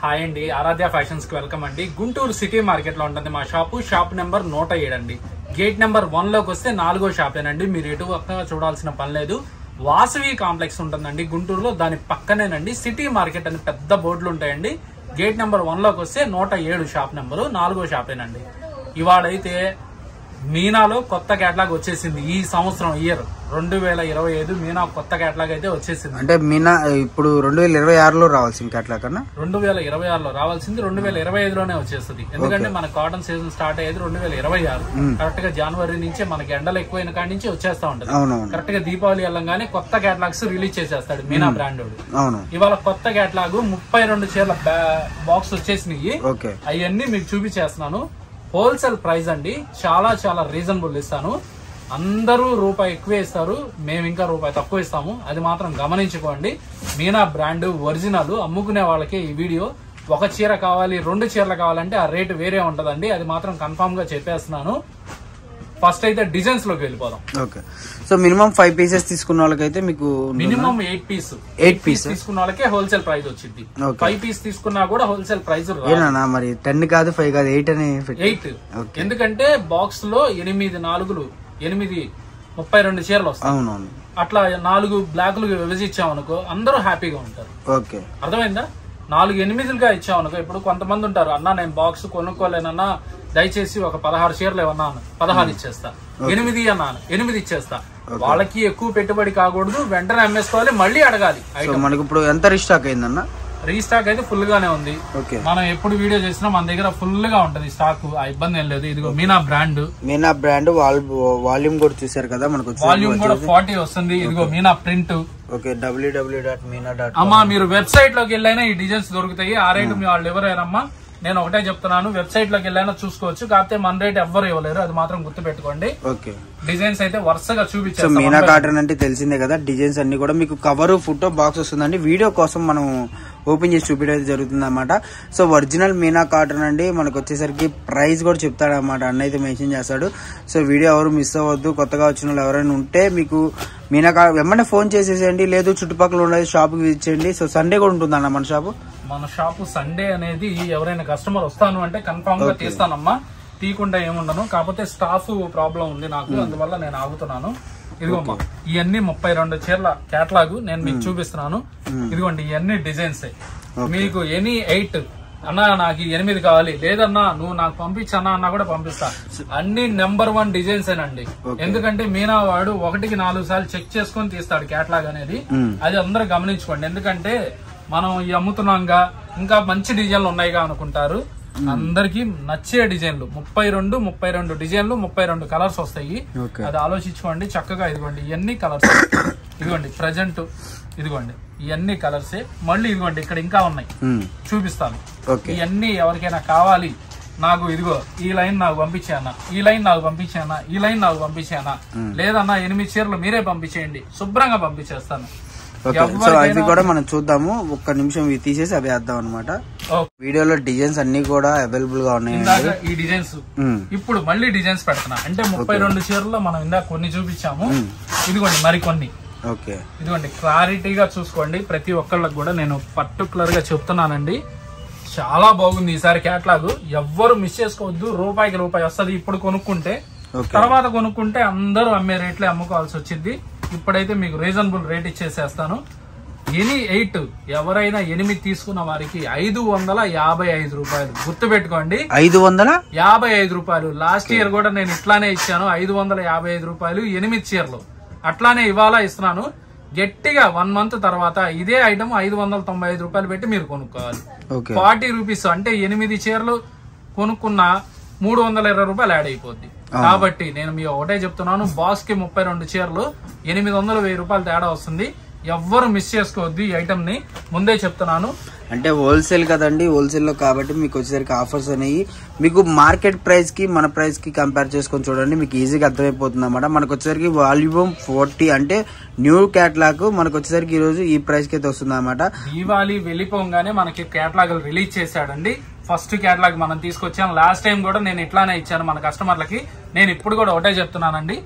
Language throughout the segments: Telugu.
హాయ్ అండి, ఆరాధ్య ఫ్యాషన్స్ కి వెల్కమ్ అండి. గుంటూరు సిటీ మార్కెట్ లో ఉంటుంది మా షాప్ నెంబర్ 107 అండి. గేట్ నెంబర్ 1 లోకి వస్తే 4వ షాపేనండి. మీరు ఎటు పక్కగా చూడాల్సిన పని లేదు. వాసవి కాంప్లెక్స్ ఉంటుందండి గుంటూరులో, దాని పక్కనేనండి సిటీ మార్కెట్ అని పెద్ద బోర్డులు ఉంటాయండి. గేట్ నెంబర్ 1 లోకి వస్తే 107 షాప్ నెంబరు, 4వ షాపేనండి. ఇవాళైతే మీనాలో కొత్త కేటలాగ్ వచ్చేసింది. ఈ సంవత్సరం ఇయర్ 2025 మీనా కొత్త కేటలాగ్ అయితే వచ్చేసింది. అంటే మీనా ఇప్పుడు 2026లో రావాల్సింది కేటలాగ్ కన్నా 2026లో రావాల్సింది 2025లోనే వచ్చేస్తుంది. ఎందుకంటే మన కాటన్ సీజన్ స్టార్ట్ అయ్యేది 2026. కరెక్ట్ గా జనవరి నుంచి మనకి ఎండలు ఎక్కువైన కాడి నుంచి వచ్చేస్తా ఉంటుంది. కరెక్ట్ గా దీపావళి వెళ్ళంగానే కొత్త కేటలాగ్స్ రిలీజ్ చేసేస్తాడు మీనా బ్రాండ్. ఇవాళ కొత్త కేటలాగ్ 32 చీరల బాక్స్ వచ్చేసినాయి. అవన్నీ మీకు చూపించేస్తున్నాను. హోల్సేల్ ప్రైస్ అండి, చాలా చాలా రీజనబుల్ ఇస్తాను. అందరూ రూపాయి ఎక్కువ ఇస్తారు, మేము ఇంకా రూపాయి తక్కువ ఇస్తాము. అది మాత్రం గమనించుకోండి. మీనా బ్రాండ్ ఒరిజినల్ అమ్ముకునే వాళ్ళకి ఈ వీడియో. ఒక చీర కావాలి, 2 చీరలు కావాలంటే ఆ రేటు వేరే ఉంటదండి. అది మాత్రం కన్ఫామ్ గా చెప్పేస్తున్నాను. ఫస్ట్ అయితే డిజైన్స్ లోకి వెళ్ళిపోదాం. ఓకే, సో మినిమం 5 పీసెస్ తీసుకున్న వాళ్ళకైతే మీకు మినిమం 8 పీస్ తీసుకున్న వాళ్ళకే హోల్సేల్ ప్రైస్ వచ్చింది. 5 పీస్ తీసుకున్నా కూడా హోల్సేల్ ప్రైస్ మరి 10 కాదు 5 కాదు 8 అని 8. ఎందుకంటే బాక్స్ లో 8 4లు 8 32 చీరలు వస్తాయి. అవునవును. అట్లా 4 బ్లాక్లు విభజించామనుకో అందరూ హ్యాపీగా ఉంటారు. ఓకే, అర్థమైందా? 4 8లుగా ఇచ్చామనుకో, ఇప్పుడు కొంతమంది ఉంటారు, అన్నా నేను బాక్స్ కొనుక్కోలేనన్నా దయచేసి ఒక 16 చీరలు ఏమన్నాను 16 ఇచ్చేస్తా, 8 అన్నాను 8 ఇచ్చేస్తా. వాళ్ళకి ఎక్కువ పెట్టుబడి కాకూడదు, వెంటనే అమ్మేసుకోవాలి, మళ్ళీ అడగాలి. మనకి ఇప్పుడు ఎంత రీస్టాక్ అయిందన్నా? రీస్టాక్ అయితే ఫుల్ గానే ఉంది. మనం ఎప్పుడు వీడియో చేసినా మన దగ్గర ఫుల్ గా ఉంటది స్టాక్, ఆ ఇబ్బంది ఏం లేదు. ఇదిగో మీనా బ్రాండ్ వాల్యూమ్ కూడా చూసారు కదా, మనకు వాల్యూమ్ కూడా 40 వస్తుంది. ఇదిగో మీనా ప్రింట్. Okay, www.meena.com. అమ్మా మీరు వెబ్సైట్ లోకి వెళ్ళైనా ఈ డిజైన్స్ దొరుకుతాయి. ఆ రేటు మీ వాళ్ళు ఎవరైనా, నేను ఒకటే చెప్తున్నాను, వెబ్సైట్ లోకి వెళ్ళైనా చూసుకోవచ్చు. కాకపోతే మన రేట్ ఎవ్వరు ఇవ్వలేరు, అది మాత్రం గుర్తు పెట్టుకోండి. ఓకే, డిజైన్స్ అయితే వరుసగా చూపించారు. మీనా కాటన్ అంటే తెలిసిందే కదా, డిజైన్స్ అన్ని కూడా మీకు కవర్ ఫోటో బాక్స్ వస్తుందండి. వీడియో కోసం మనం ఓపెన్ చేసి చూపించడం జరుగుతుంది అన్నమాట. సో ఒరిజినల్ మీనా కాటన్ అండి. మనకు వచ్చేసరికి ప్రైస్ కూడా చెప్తాడు అన్నమాట, అన్న అయితే మెన్షన్ చేస్తాడు. సో వీడియో ఎవరు మిస్ అవ్వద్దు. కొత్తగా వచ్చిన వాళ్ళు ఎవరైనా ఉంటే మీకు మీనా వెంటనే ఫోన్ చేసేసేయండి, లేదు చుట్టుపక్కల ఉండే షాప్ కి విజిట్ చేయండి. సో సండే కూడా ఉంటుందన్న మన షాపు సండే అనేది ఎవరైనా కస్టమర్ వస్తాను అంటే కన్ఫామ్ గా తీస్తానమ్మా, తీయకుండా ఏముండను. కాకపోతే స్టాఫ్ ప్రాబ్లం ఉంది నాకు, అందువల్ల నేను ఆగుతున్నాను. ఇదిగోమ్మా ఇవన్నీ 32 చీరల కేటలాగ్ నేను మీకు చూపిస్తున్నాను. ఇదిగోండి ఇవన్నీ డిజైన్స్. మీకు ఎనీ 8 అన్నా నాకు 8 కావాలి, లేదన్నా నువ్వు నాకు పంపించన్నా అన్నా కూడా పంపిస్తా. అన్ని నెంబర్ 1 డిజైన్స్ ఏనండి. ఎందుకంటే మీనా వాడు 1కి 4 సార్లు చెక్ చేసుకుని తీస్తాడు కేటలాగ్ అనేది. అది అందరూ గమనించుకోండి. ఎందుకంటే మనం ఈ అమ్ముతున్నాంగా, ఇంకా మంచి డిజైన్లు ఉన్నాయిగా అనుకుంటారు. అందరికి నచ్చే డిజైన్లు 32 డిజైన్లు, 32 కలర్స్ వస్తాయి. అది ఆలోచించుకోండి చక్కగా. ఇదిగోండి ఇవన్నీ కలర్స్, ఇదిగోండి ప్రజెంట్, ఇదిగోండి ఇవన్నీ కలర్సే. మళ్ళీ ఇదిగోండి ఇక్కడ ఇంకా ఉన్నాయి, చూపిస్తాను. ఇవన్నీ ఎవరికైనా కావాలి నాకు, ఇదిగో ఈ లైన్ నాకు పంపించానా, ఈ లైన్ నాకు పంపించానా, ఈ లైన్ నాకు పంపించానా, లేదన్నా 8 చీరలు మీరే పంపించేయండి, శుభ్రంగా పంపించేస్తాను. సో అది కూడా మనం చూద్దాము. ఒక్క నిమిషం ఇవి తీసేసి అవి వేద్దాం అనమాట. వీడియోలో డిజైన్స్ అన్ని కూడా అవైలబుల్ గా ఉన్నాయి. ఈ డిజైన్స్ ఇప్పుడు మళ్ళీ డిజైన్స్ పెడుతున్నా. అంటే 32 చీరల్లో మనం ఇందాక కొన్ని చూపించాము, ఇదిగోండి మరికొన్ని. ఓకే, ఇదిగోండి క్లారిటీగా చూసుకోండి. ప్రతి ఒక్కళ్ళకి కూడా నేను పర్టికులర్ గా చెప్తున్నానండి. చాలా బాగుంది ఈసారి కేటలాగ్, ఎవ్వరు మిస్ చేసుకోవద్దు. రూపాయికి రూపాయి వస్తుంది. ఇప్పుడు కొనుక్కుంటే, తర్వాత కొనుక్కుంటే అందరూ అమ్మే రేట్లే అమ్ముకోవాల్సి వచ్చింది. ఇప్పుడైతే మీకు రీజనబుల్ రేట్ ఇచ్చేసేస్తాను. ఎనీ 8 ఎవరైనా 8 తీసుకున్న వారికి 555 రూపాయలు. గుర్తు పెట్టుకోండి, 555 రూపాయలు. లాస్ట్ ఇయర్ కూడా నేను ఇట్లానే ఇచ్చాను, 555 రూపాయలు 8 చీరలు. అట్లానే ఇవాళ ఇస్తున్నాను. గట్టిగా 1 మంత్ తర్వాత ఇదే ఐటమ్ 595 రూపాయలు పెట్టి మీరు కొనుక్కోవాలి. 40 రూపీస్ అంటే 8 చీరలు కొనుక్కున్న 320 రూపాయలు యాడ్ అయిపోద్ది. కాబట్టి నేను మీ ఒకటే చెప్తున్నాను, బాక్స్ కి 32 చీరలు 800 1000 రూపాయలు తేడా వస్తుంది. ఎవ్వరు మిస్ చేసుకోవద్దు ఈ ఐటమ్ ని, ముందే చెప్తున్నాను. అంటే హోల్సేల్ కదండి, హోల్సేల్ లో కాబట్టి మీకు వచ్చేసరికి ఆఫర్స్ అనేవి మీకు మార్కెట్ ప్రైస్ కి మన ప్రైస్ కి కంపేర్ చేసుకొని చూడండి, మీకు ఈజీగా అర్థమైపోతుంది అన్నమాట. మనకు వచ్చేసరికి వాల్యూమ్ 40 అంటే న్యూ కేటలాగ్ మనకు వచ్చేసరికి ఈ రోజు ఈ ప్రైస్ కి అయితే వస్తుంది అన్నమాట. దీవాళీ వెళ్ళిపోగానే మనకి కేటలాగ్ రిలీజ్ చేశాడండి. ఫస్ట్ కేటలాగ్ మనం తీసుకొచ్చాం. లాస్ట్ టైం కూడా నేను ఇట్లానే ఇచ్చాను మన కస్టమర్లకి. నేను ఇప్పుడు కూడా ఒకటే చెప్తున్నానండి,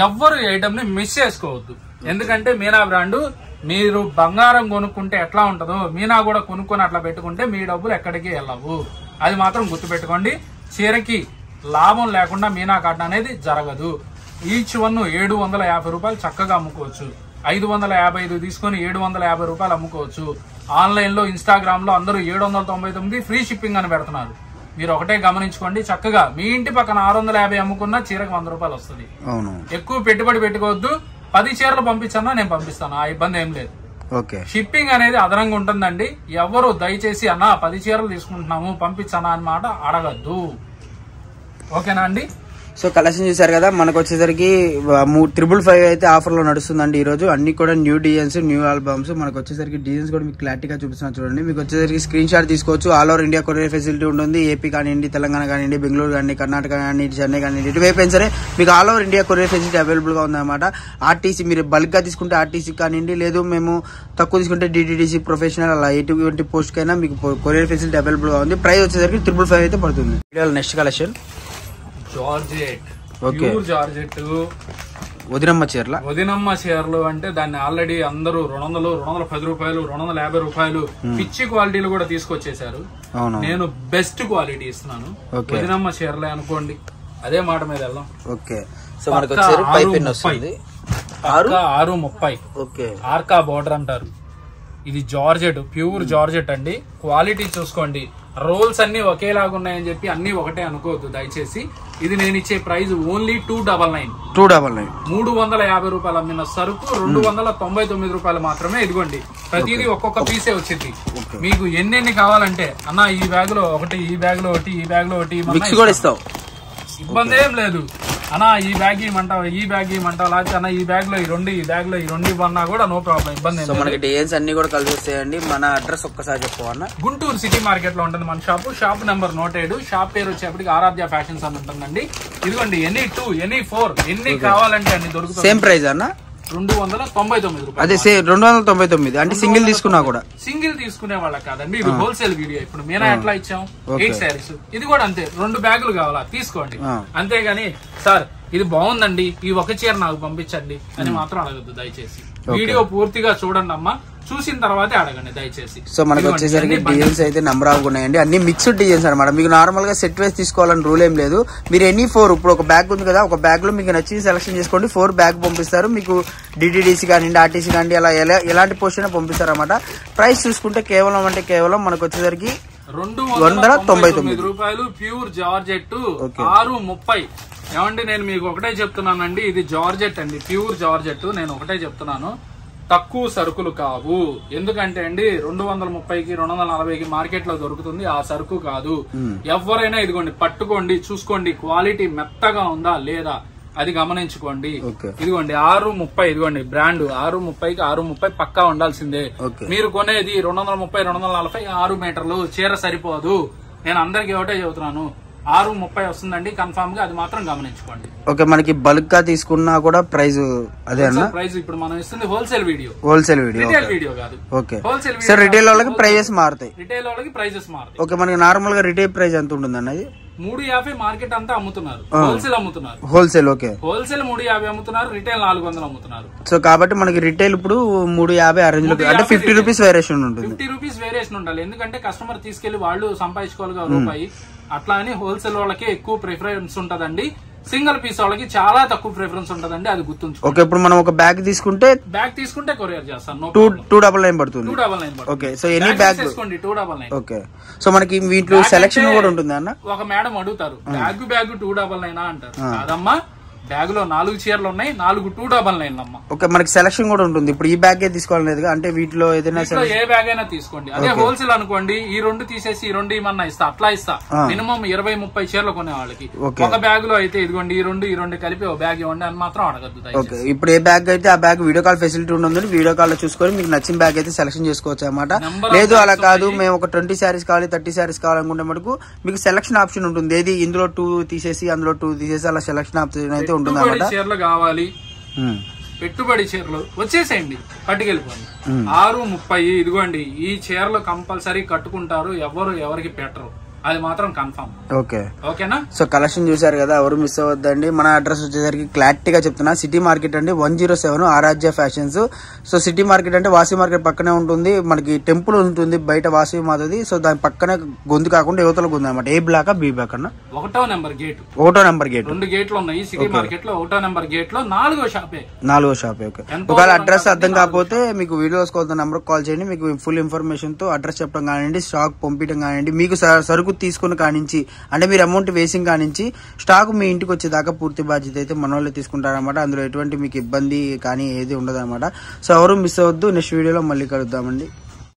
ఎవ్వరు ఐటమ్ ని మిస్ చేసుకోవద్దు. ఎందుకంటే మీనా బ్రాండ్ మీరు బంగారం కొనుక్కుంటే ఎట్లా ఉంటుందో మీనా కూడా కొనుక్కొని అట్లా పెట్టుకుంటే మీ డబ్బులు ఎక్కడికి వెళ్ళవు. అది మాత్రం గుర్తుపెట్టుకోండి. చీరకి లాభం లేకుండా మీనా కాటన్ అనేది జరగదు. ఈచ్ వన్ 750 రూపాయలు చక్కగా అమ్ముకోవచ్చు. 555 తీసుకొని 750 రూపాయలు అమ్ముకోవచ్చు. ఆన్లైన్ లో ఇన్స్టాగ్రామ్ లో అందరూ 799 ఫ్రీ షిప్పింగ్ అని పెడుతున్నారు. మీరు ఒకటే గమనించుకోండి. చక్కగా మీ ఇంటి పక్కన 650 అమ్ముకున్నా చీరకు 100 రూపాయలు వస్తుంది. ఎక్కువ పెట్టుబడి పెట్టుకోవద్దు. 10 చీరలు పంపించన్నా నేను పంపిస్తాను, ఆ ఇబ్బంది ఏం లేదు. షిప్పింగ్ అనేది అదనంగా ఉంటుందండి. ఎవరు దయచేసి అన్న 10 చీరలు తీసుకుంటున్నాము పంపించనా అని మాట అడగద్దు. ఓకేనా అండి? సో కలెక్షన్ చూసారు కదా, మనకు వచ్చేసరికి 555 అయితే ఆఫర్ లో నడుస్తుందండి ఈ రోజు. అన్ని కూడా న్యూ డిజైన్స్, న్యూ ఆల్బమ్స్. మనకు వచ్చేసరికి డిజైన్స్ కూడా మీకు క్లారిటీగా చూపిస్తున్నా చూడండి. మీకు వచ్చేసరికి స్క్రీన్ షాట్ తీసుకోవచ్చు. All over India courier facility ఉంటుంది. ఏపీ కానివ్వండి, తెలంగాణ కానివ్వండి, బెంగళూరు కానీ, కర్ణాటక కానీ, చెన్నై కానివ్వండి, ఇటువైపు అయినా సరే మీకు all over India courier facility available గా ఉందన్నమాట. ఆర్టీసీ మీరు బల్క్ గా తీసుకుంటే ఆర్టీసీ కానివ్వండి, లేదు మేము తక్కువ తీసుకుంటే డిటిడిసి ప్రొఫెషనల్ అలా ఎటువంటి పోస్ట్ కైనా మీకు కొరియర్ ఫెసిలిటీ అవైలబుల్ గా ఉంది. ప్రైస్ వచ్చేసరికి 555 అయితే పడుతుంది. Next collection georgette, pure georgette వదినమ్మ చీరలు అంటే దాన్ని ఆల్రెడీ అందరూ 200, 210 రూపాయలు, 250 రూపాయలు పిచ్చి క్వాలిటీలు కూడా తీసుకొచ్చేసారు. నేను బెస్ట్ క్వాలిటీ ఇస్తున్నాను. వదినమ్మ చీరలే అనుకోండి, అదే మాట మీద వెళ్దాం. ఓకే, సో మనకు వచ్చేసరికి 630 ఆర్కా బోర్డర్ అంటారు. ఇది జార్జెట్, ప్యూర్ జార్జెట్ అండి. క్వాలిటీ చూసుకోండి. రోల్స్ అన్ని ఒకేలాగా ఉన్నాయని చెప్పి అన్ని ఒకటే అనుకోవద్దు దయచేసి. ఇది నేను ఇచ్చే ప్రైస్ ఓన్లీ 299. 350 రూపాయలు అమ్మిన సరుకు 299 రూపాయలు మాత్రమే. ఇదిగోండి, ప్రతిదీ ఒక్కొక్క పీసే వచ్చింది. మీకు ఎన్ని కావాలంటే అన్న ఈ బ్యాగ్ లో ఒకటి, ఈ బ్యాగ్ లో ఒకటి, ఈ బ్యాగ్ లో ఒకటి ఇబ్బంది ఏం లేదు. అన్న ఈ బ్యాగ్ ఇవ్వమంటావు, ఈ బ్యాగ్ ఇవ్వమంటావు, లేకపోతే అన్న ఈ బ్యాగ్ లో ఈ రెండు, ఈ బ్యాగ్ లో ఈ రెండు ఇవ్వన్నా కూడా నో ప్రాబ్లం, ఇబ్బంది. మనకి డిజైన్స్ అన్ని కూడా కలిసి వస్తాయండి. మన అడ్రస్ ఒక్కసారి చెప్పవన్నా. గుంటూరు సిటీ మార్కెట్ లో ఉంటుంది మన షాప్ నెంబర్ 107. షాప్ పేరు వచ్చేప్పటికి ఆరాధ్య ఫ్యాషన్స్ అని ఉంటుందండి. ఇదిగోండి, ఎనీ 2, ఎనీ 4 ఎన్ని కావాలంటే అన్ని దొరుకుతుంది. సేమ్ ప్రైస్ అన్న 299 రూపాయలు. అదే 299 అంటే సింగిల్ తీసుకున్నా కూడా. సింగిల్ తీసుకునే వాళ్ళకి కాదండి, ఇది హోల్సేల్ వీడియో. ఇప్పుడు మీనా ఎట్లా ఇచ్చాం 8 శారీస్, ఇది కూడా అంతే. 2 బ్యాగులు కావాలా తీసుకోండి, అంతేగాని సార్ ఇది బాగుందండి ఈ ఒక చీర నాకు పంపించండి అని మాత్రం అడగద్దు దయచేసి. వీడియో పూర్తిగా చూడండి అమ్మా, చూసిన తర్వాతే అడగండి దయచేసి. సో మనకి వచ్చేసరికి డిజైన్స్ అయితే నెంబర్ ఆఫ్ ఉన్నాయండి. అన్ని మిక్స్డ్ డిజైన్స్ అనమాట. మీకు నార్మల్ గా సెట్ వేసి తీసుకోవాలని రూల్ ఏం లేదు. మీరు ఎనీ 4, ఇప్పుడు ఒక బ్యాగ్ ఉంది కదా, ఒక బ్యాగ్ లో మీకు నచ్చింది సెలెక్షన్ చేసుకోండి. 4 బ్యాగ్ పంపిస్తారు. మీకు డిటిడిసి కానివ్వండి, ఆర్టీసీ కానివ్వండి, అలా ఎలాంటి పోస్ట్ అయినా పంపిస్తారు అనమాట. ప్రైస్ చూసుకుంటే కేవలం మనకు వచ్చేసరికి 299 రూపాయలు. Pure georgette 630. ఏమండి నేను మీకు ఒకటే చెప్తున్నానండి, ఇది జార్జెట్ అండి, ప్యూర్ జార్జెట్. నేను ఒకటే చెప్తున్నాను, తక్కువ సరుకులు కావు. ఎందుకంటే అండి 230కి 240కి మార్కెట్ లో దొరుకుతుంది, ఆ సరుకు కాదు. ఎవరైనా ఇదిగోండి పట్టుకోండి, చూసుకోండి క్వాలిటీ మెత్తగా ఉందా లేదా అది గమనించుకోండి. ఇదిగోండి 630, ఇదిగోండి బ్రాండ్ 630కి 630 పక్కా ఉండాల్సిందే. మీరు కొనేది 230, 240 6 మీటర్లు చీర సరిపోదు. నేను అందరికి ఒకటే చెబుతున్నాను, 630 వస్తుందండి కన్ఫర్మ్ గా, అది మాత్రం గమనించుకోండి. ఓకే, మనకి బల్క్ గా తీసుకున్నా కూడా ప్రైస్ అదే అన్న. ప్రైస్ ఇప్పుడు మనం ఇస్తుంది హోల్సేల్ వీడియో రిటైల్ వీడియో కాదు. ఓకే, సార్ రిటైల్ వాళ్ళకి ప్రైజెస్ మారుతాయి. ఓకే, మనకి నార్మల్ గా రిటైల్ ప్రైస్ ఎంత ఉంటుంది అన్నది 350 మార్కెట్ అంతా అమ్ముతున్నారు, హోల్సేల్. ఓకే, హోల్సేల్ 350 అమ్ముతున్నారు, రిటైల్ 400 అమ్ముతున్నారు. సో కాబట్టి మనకి రిటైల్ ఇప్పుడు 350 ఆ రేంజ్ లో, అంటే 50 రూపీస్ వేరియేషన్ ఉంటుంది. 50 రూపీస్ వేరియేషన్ ఉండాలి, ఎందుకంటే కస్టమర్ తీసుకెళ్లి వాళ్ళు సంపాదించుకోవాలి రూపాయి. అట్లా అని హోల్సేల్ వాళ్ళకి ఎక్కువ ప్రిఫరెన్స్ ఉంటదండి, సింగిల్ పీస్ వాళ్ళకి చాలా తక్కువ ప్రిఫరెన్స్ ఉంటదండి, అది గుర్తుంచుకోండి. ఓకే, ఇప్పుడు మనం ఒక బ్యాగ్ తీసుకుంటే కొరియర్ చేస్తాను. 299 పడుతుంది. ఓకే, సో ఎనీ బ్యాగ్ తీసుకోండి 299. ఓకే, సో మనకి వీటిలో సెలక్షన్ కూడా ఉంటుంది అన్న. ఒక మేడం అడుగుతారు, బ్యాగ్ 299 అంటారు. కాదమ్మా, బ్యాగ్ లో 4 చీరలు ఉన్నాయి, 4 299 అమ్మా. ఓకే, మనకి సెలక్షన్ కూడా ఉంటుంది. ఇప్పుడు ఈ బ్యాగ్ తీసుకోవాలి, అంటే వీటిలో ఏదైనా ఏ బ్యాగ్ అయినా తీసుకోండి. అదే హోల్సేల్ అనుకోండి, ఈ 2 తీసేసి ఈ 2 ఇమన్నా ఇస్తా, అట్లా ఇస్తా. మినిమం 20-30 చీరలు కొనే వాళ్ళకి ఒక బ్యాగ్ లో అయితే ఇదిగోండి ఈ 2 కలిపి ఒక బ్యాగ్ ఇవ్వండి అని మాత్రం అడగద్దు. ఓకే, ఇప్పుడు ఏ బ్యాగ్ అయితే ఆ బ్యాగ్ వీడియో కాల్ ఫెసిలిటీ ఉంటుంది. వీడియో కాల్ లో చూసుకొని మీకు నచ్చిన బ్యాగ్ అయితే సెలక్షన్ చేసుకోవచ్చు అనమాట. లేదు అలా కాదు, మేము ఒక 20 శారీస్ కావాలి, 30 శారీస్ కావాలనుకుంటే మటుకు మీకు సెలక్షన్ ఆప్షన్ ఉంటుంది. ఏది ఇందులో 2 తీసేసి అందులో 2 తీసేసి అలా సెలక్షన్ ఆప్షన్ అయితే ఉంటుంది. చీరలు కావాలి, పెట్టుబడి చీరలు వచ్చేసేయండి, పట్టుకెళ్ళిపోండి. 630. ఇదిగోండి ఈ చీరలు కంపల్సరీ కట్టుకుంటారు, ఎవరికి పెట్టరు. అది మాత్రం కన్ఫర్మ్. ఓకే ఓకేనా. సో కలెక్షన్ చూసారు కదా, ఎవరు మిస్ అవ్వద్దండి. మన అడ్రస్ వచ్చేసరికి క్లారిటీగా చెప్తున్నా, సిటీ మార్కెట్ అండి, 107 ఆరాధ్య ఫ్యాషన్స్. సో సిటీ మార్కెట్ అంటే వాసి మార్కెట్ పక్కనే ఉంటుంది, మనకి టెంపుల్ ఉంటుంది బయట వాసి మాతది. సో దాని పక్కనే గొంతు కాకుండా యువతలకు ఉంది అనమాట. ఏ బ్లాక్ బి బ్లాక్ అన్న? 1వ నెంబర్ గేట్. 1వ నెంబర్ గేట్. 2 గేట్లు ఉన్నాయి సిటీ మార్కెట్ లో. 1వ నెంబర్ గేట్ లో 4వ షాపే. 4వ షాపే. ఓకే. ఒకవేళ అడ్రస్ అర్థం కాకపోతే మీకు వీడియోస్ కోసం నెంబర్ కాల్ చేయండి, మీకు ఫుల్ ఇన్ఫర్మేషన్ తో అడ్రస్ చెప్పడం కానివ్వండి, స్టాక్ పంపించడం కానివ్వండి, మీకు సరుకు తీసుకుని కానించి అంటే మీరు అమౌంట్ వేసింగ్ కానించి స్టాక్ మీ ఇంటికి వచ్చేదాకా పూర్తి బాధ్యత అయితే మన వాళ్ళు తీసుకుంటారనమాట. అందులో ఎటువంటి మీకు ఇబ్బంది కానీ ఏది ఉండదు అనమాట. సో ఎవరు మిస్ అవ్వద్దు. నెక్స్ట్ వీడియోలో మళ్ళీ కలుద్దామండి.